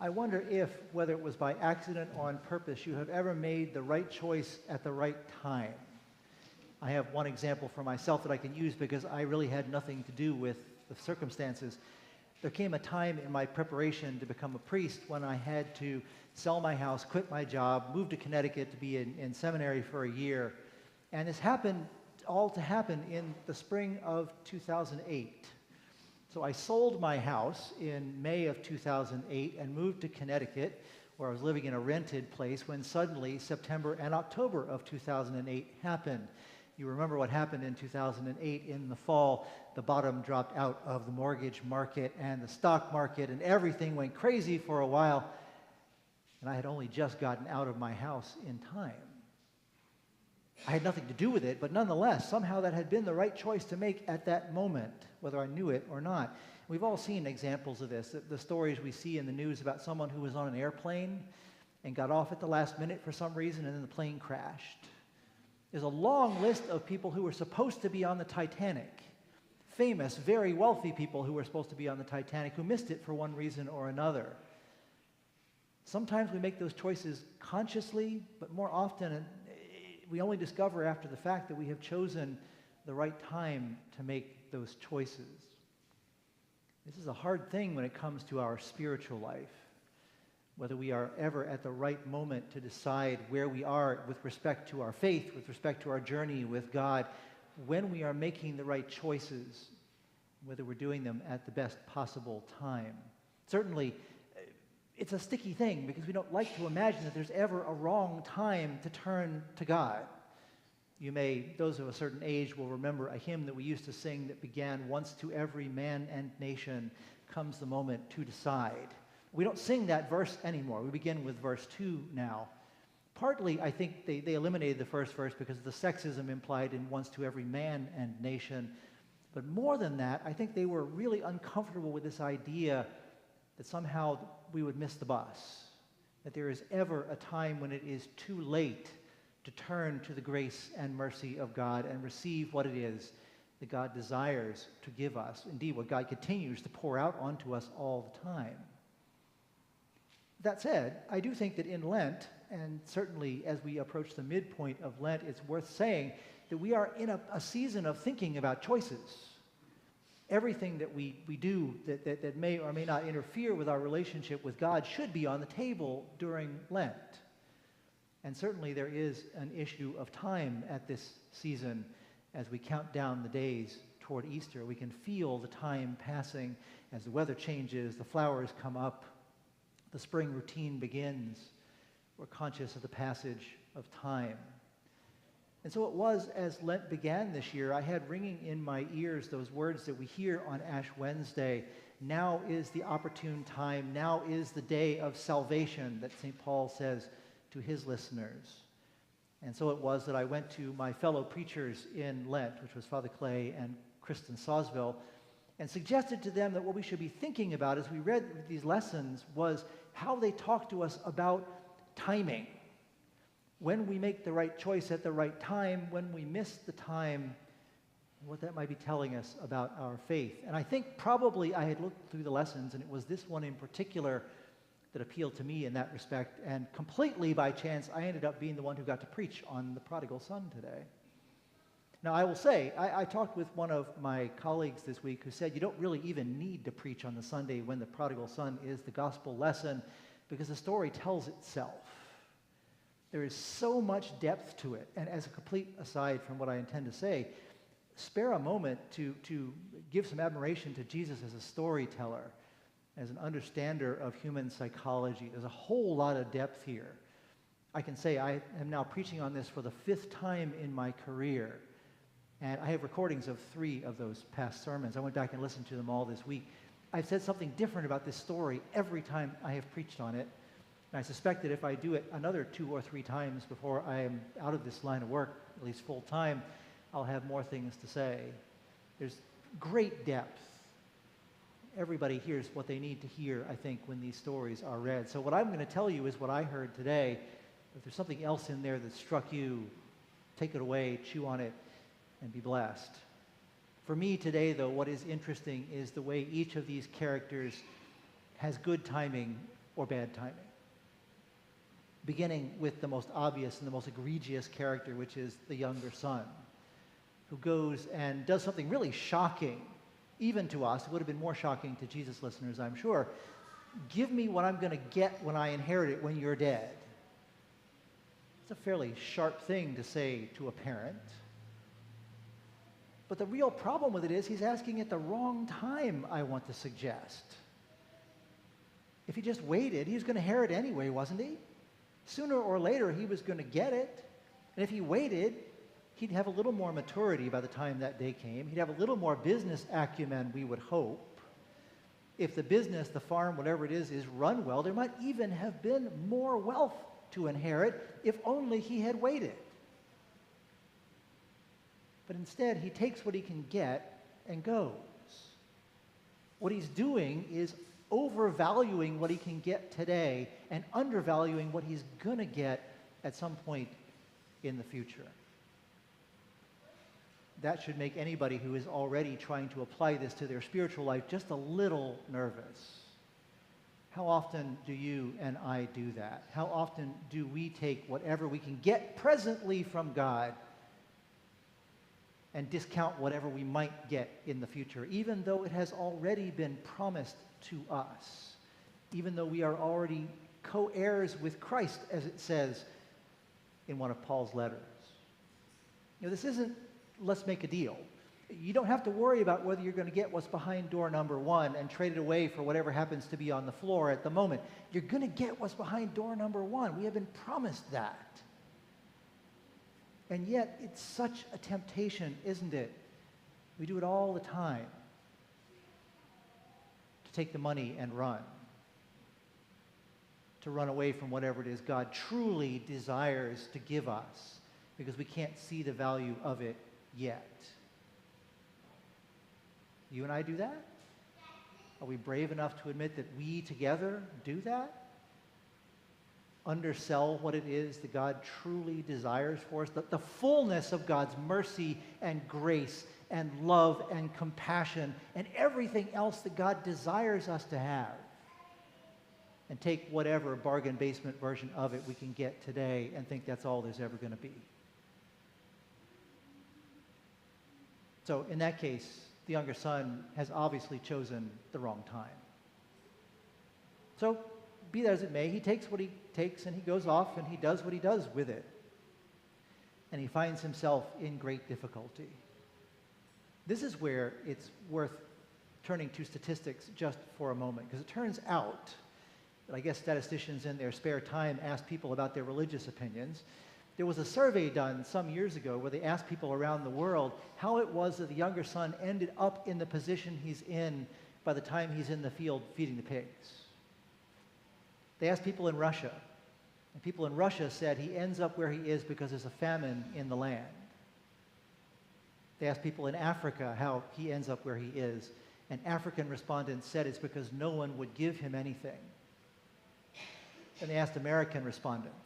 I wonder if, whether it was by accident or on purpose, you have ever made the right choice at the right time. I have one example for myself that I can use because I really had nothing to do with the circumstances. There came a time in my preparation to become a priest when I had to sell my house, quit my job, move to Connecticut to be in seminary for a year. And this happened all to happen in the spring of 2008. So I sold my house in May of 2008 and moved to Connecticut, where I was living in a rented place, when suddenly September and October of 2008 happened. You remember what happened in 2008 in the fall. The bottom dropped out of the mortgage market and the stock market, and everything went crazy for a while. And I had only just gotten out of my house in time. I had nothing to do with it, but nonetheless, somehow that had been the right choice to make at that moment, whether I knew it or not. We've all seen examples of this, the stories we see in the news about someone who was on an airplane and got off at the last minute for some reason, and then the plane crashed. There's a long list of people who were supposed to be on the Titanic, famous, very wealthy people who were supposed to be on the Titanic, who missed it for one reason or another. Sometimes we make those choices consciously, but more often we only discover after the fact that we have chosen the right time to make those choices. This is a hard thing when it comes to our spiritual life, whether we are ever at the right moment to decide where we are with respect to our faith, with respect to our journey with God, when we are making the right choices, whether we're doing them at the best possible time. Certainly, it's a sticky thing because we don't like to imagine that there's ever a wrong time to turn to God. Those of a certain age will remember a hymn that we used to sing that began, "Once to every man and nation comes the moment to decide." We don't sing that verse anymore. We begin with verse 2 now. Partly, I think they eliminated the first verse because of the sexism implied in "once to every man and nation." But more than that, I think they were really uncomfortable with this idea that somehow we would miss the bus, that there is ever a time when it is too late to turn to the grace and mercy of God and receive what it is that God desires to give us, indeed what God continues to pour out onto us all the time. That said, I do think that in Lent, and certainly as we approach the midpoint of Lent, it's worth saying that we are in a season of thinking about choices. Everything that we do that may or may not interfere with our relationship with God should be on the table during Lent. And certainly there is an issue of time at this season as we count down the days toward Easter. We can feel the time passing as the weather changes, the flowers come up, the spring routine begins. We're conscious of the passage of time. And so it was as Lent began this year, I had ringing in my ears those words that we hear on Ash Wednesday. Now is the opportune time. Now is the day of salvation, that St. Paul says to his listeners. And so it was that I went to my fellow preachers in Lent, which was Father Clay and Kristen Sawsville, and suggested to them that what we should be thinking about as we read these lessons was how they talk to us about timing. When we make the right choice at the right time, when we miss the time, what that might be telling us about our faith. And I think probably I had looked through the lessons, and it was this one in particular that appealed to me in that respect. And completely by chance, I ended up being the one who got to preach on the prodigal son today. Now, I will say, I talked with one of my colleagues this week who said you don't really even need to preach on the Sunday when the prodigal son is the gospel lesson because the story tells itself. There is so much depth to it. And as a complete aside from what I intend to say, spare a moment to give some admiration to Jesus as a storyteller, as an understander of human psychology. There's a whole lot of depth here. I can say I am now preaching on this for the 5th time in my career. And I have recordings of 3 of those past sermons. I went back and listened to them all this week. I've said something different about this story every time I have preached on it. And I suspect that if I do it another 2 or 3 times before I am out of this line of work, at least full time, I'll have more things to say. There's great depth. Everybody hears what they need to hear, I think, when these stories are read. So what I'm going to tell you is what I heard today. If there's something else in there that struck you, take it away, chew on it, and be blessed. For me today, though, what is interesting is the way each of these characters has good timing or bad timing. Beginning with the most obvious and the most egregious character, which is the younger son, who goes and does something really shocking, even to us. It would have been more shocking to Jesus listeners, I'm sure. Give me what I'm going to get when I inherit it when you're dead. It's a fairly sharp thing to say to a parent. But the real problem with it is he's asking at the wrong time, I want to suggest. If he just waited, he was going to inherit anyway, wasn't he? Sooner or later, he was going to get it. And if he waited, he'd have a little more maturity by the time that day came. He'd have a little more business acumen, we would hope. If the business, the farm, whatever it is run well, there might even have been more wealth to inherit if only he had waited. But instead, he takes what he can get and goes. What he's doing is overvaluing what he can get today and undervaluing what he's going to get at some point in the future. That should make anybody who is already trying to apply this to their spiritual life just a little nervous. How often do you and I do that? How often do we take whatever we can get presently from God and discount whatever we might get in the future, even though it has already been promised to us, even though we are already co-heirs with Christ, as it says in one of Paul's letters? You know, this isn't, let's make a deal. You don't have to worry about whether you're going to get what's behind door number 1 and trade it away for whatever happens to be on the floor at the moment. You're going to get what's behind door number 1. We have been promised that. And yet, it's such a temptation, isn't it? We do it all the time. To take the money and run. To run away from whatever it is God truly desires to give us, because we can't see the value of it yet. You and I do that? Are we brave enough to admit that we together do that? Undersell what it is that God truly desires for us, the fullness of God's mercy and grace and love and compassion and everything else that God desires us to have, and take whatever bargain basement version of it we can get today and think that's all there's ever going to be. So in that case, the younger son has obviously chosen the wrong time. So be that as it may, he takes what he takes and he goes off and he does what he does with it. And he finds himself in great difficulty. This is where it's worth turning to statistics just for a moment, because it turns out that I guess statisticians in their spare time ask people about their religious opinions. There was a survey done some years ago where they asked people around the world how it was that the younger son ended up in the position he's in by the time he's in the field feeding the pigs. They asked people in Russia, and people in Russia said he ends up where he is because there's a famine in the land. They asked people in Africa how he ends up where he is, and African respondents said it's because no one would give him anything. And they asked American respondents.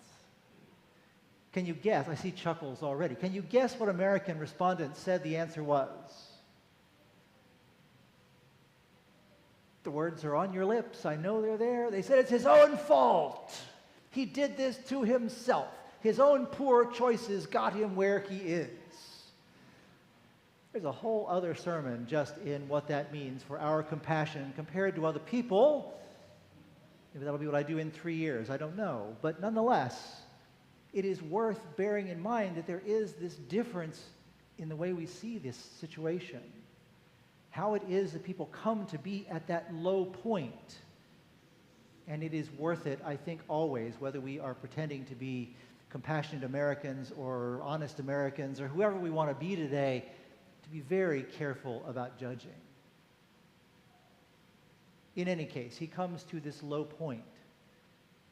Can you guess? I see chuckles already. Can you guess what American respondents said the answer was? The words are on your lips. I know they're there. They said it's his own fault. He did this to himself. His own poor choices got him where he is. There's a whole other sermon just in what that means for our compassion compared to other people. Maybe that'll be what I do in 3 years. I don't know. But nonetheless, it is worth bearing in mind that there is this difference in the way we see this situation. How it is that people come to be at that low point. And it is worth it, I think, always, whether we are pretending to be compassionate Americans or honest Americans or whoever we want to be today, to be very careful about judging. In any case, he comes to this low point.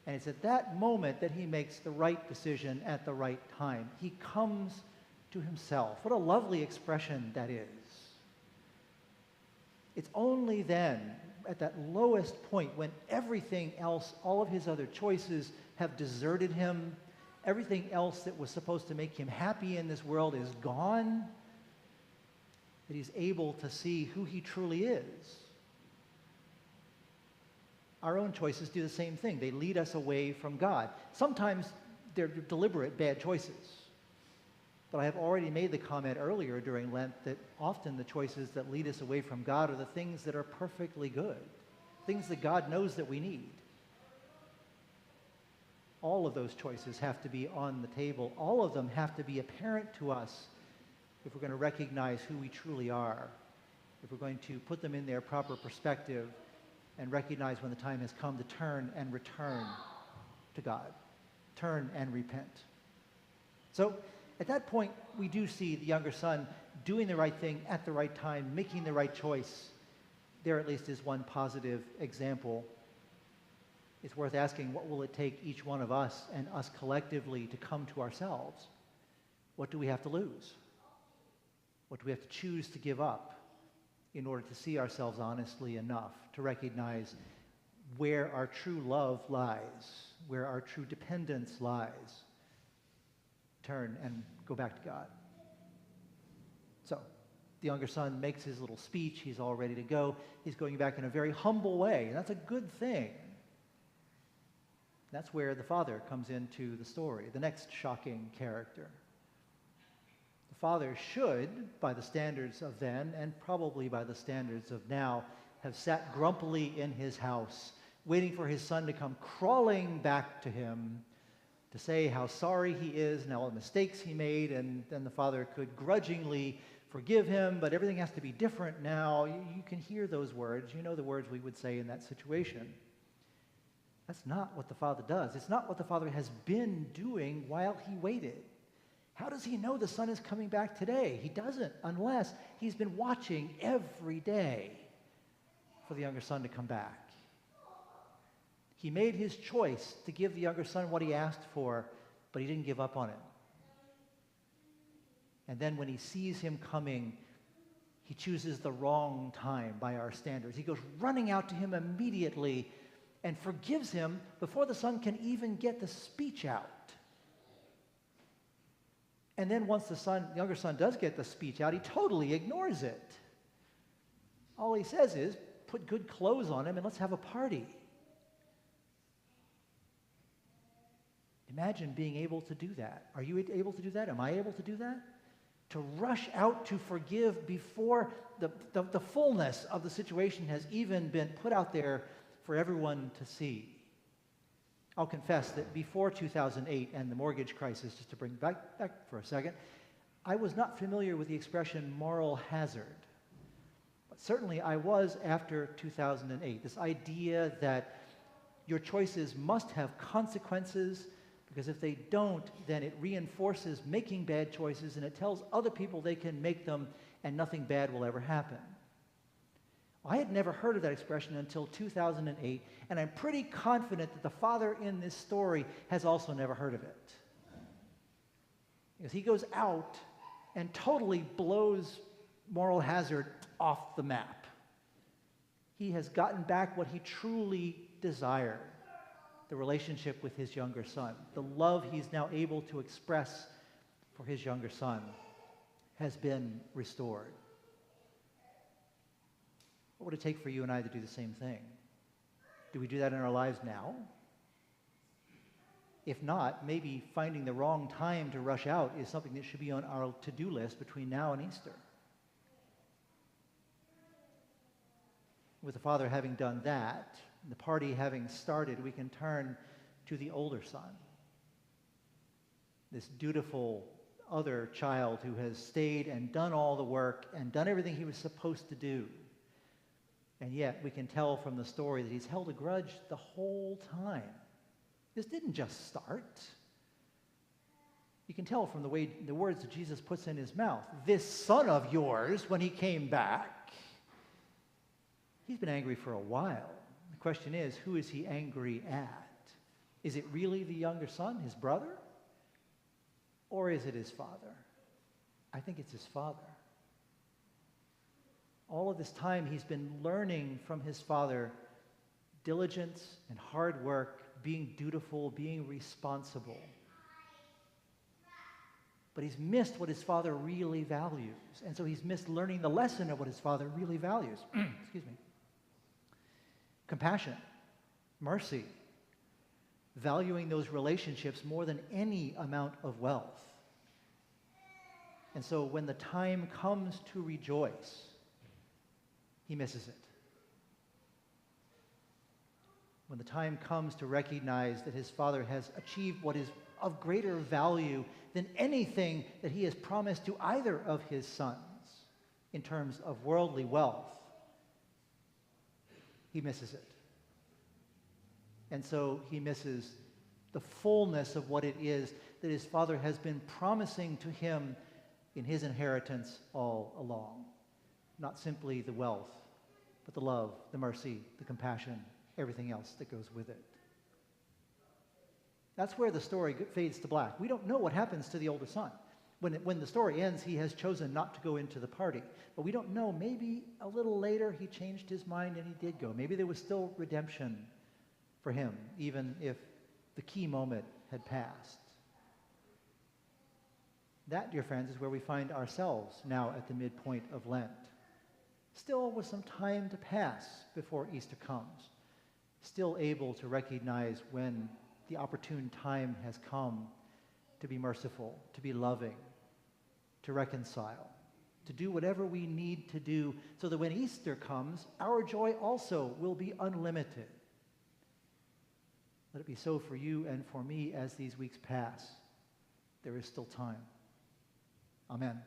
And it's at that moment that he makes the right decision at the right time. He comes to himself. What a lovely expression that is. It's only then, at that lowest point, when everything else, all of his other choices have deserted him, everything else that was supposed to make him happy in this world is gone, that he's able to see who he truly is. our own choices do the same thing. They lead us away from God. Sometimes they're deliberate bad choices. But I have already made the comment earlier during Lent that often the choices that lead us away from God are the things that are perfectly good, things that God knows that we need. All of those choices have to be on the table. All of them have to be apparent to us if we're going to recognize who we truly are, if we're going to put them in their proper perspective and recognize when the time has come to turn and return to God, turn and repent. So at that point, we do see the younger son doing the right thing at the right time, making the right choice. There at least is one positive example. It's worth asking, what will it take each one of us and us collectively to come to ourselves? What do we have to lose? What do we have to choose to give up in order to see ourselves honestly enough to recognize where our true love lies, where our true dependence lies? Turn and go back to God. So, the younger son makes his little speech. He's all ready to go. He's going back in a very humble way, and that's a good thing. That's where the father comes into the story, the next shocking character. The father should, by the standards of then, and probably by the standards of now, have sat grumpily in his house, waiting for his son to come crawling back to him to say how sorry he is and all the mistakes he made, and then the father could grudgingly forgive him, but everything has to be different now. You can hear those words. You know the words we would say in that situation. That's not what the father does. It's not what the father has been doing while he waited. How does he know the son is coming back today? He doesn't, unless he's been watching every day for the younger son to come back. He made his choice to give the younger son what he asked for, but he didn't give up on it. And then when he sees him coming, he chooses the wrong time by our standards. He goes running out to him immediately and forgives him before the son can even get the speech out. And then once the younger son does get the speech out, he totally ignores it. All he says is, put good clothes on him and let's have a party. Imagine being able to do that. Are you able to do that? Am I able to do that? To rush out to forgive before the fullness of the situation has even been put out there for everyone to see. I'll confess that before 2008 and the mortgage crisis, just to bring back for a second, I was not familiar with the expression moral hazard. But certainly I was after 2008. This idea that your choices must have consequences, because if they don't, then it reinforces making bad choices and it tells other people they can make them and nothing bad will ever happen. I had never heard of that expression until 2008, and I'm pretty confident that the father in this story has also never heard of it. Because he goes out and totally blows moral hazard off the map. He has gotten back what he truly desired, the relationship with his younger son. The love he's now able to express for his younger son has been restored. What would it take for you and I to do the same thing? Do we do that in our lives now? If not, maybe finding the wrong time to rush out is something that should be on our to-do list between now and Easter. With the father having done that, the party having started, we can turn to the older son, this dutiful other child who has stayed and done all the work and done everything he was supposed to do. And yet we can tell from the story that he's held a grudge the whole time. This didn't just start. You can tell from the words that Jesus puts in his mouth. This son of yours, when he came back, he's been angry for a while. The question is, who is he angry at? Is it really the younger son, his brother? Or is it his father? I think it's his father. All of this time he's been learning from his father diligence and hard work, being dutiful, being responsible. But he's missed what his father really values. And so he's missed learning the lesson of what his father really values. Excuse me. Compassion. mercy, valuing those relationships more than any amount of wealth. And so when the time comes to rejoice, he misses it. When the time comes to recognize that his Father has achieved what is of greater value than anything that he has promised to either of his sons in terms of worldly wealth, he misses it. And so he misses the fullness of what it is that his Father has been promising to him in his inheritance all along. Not simply the wealth, but the love, the mercy, the compassion, everything else that goes with it. That's where the story fades to black. We don't know what happens to the older son. When the story ends, he has chosen not to go into the party. But we don't know. Maybe a little later he changed his mind and he did go. Maybe there was still redemption for him, even if the key moment had passed. That, dear friends, is where we find ourselves now at the midpoint of Lent. Still with some time to pass before Easter comes. Still able to recognize when the opportune time has come to be merciful, to be loving, to reconcile, to do whatever we need to do so that when Easter comes, our joy also will be unlimited. Let it be so for you and for me as these weeks pass. There is still time. Amen.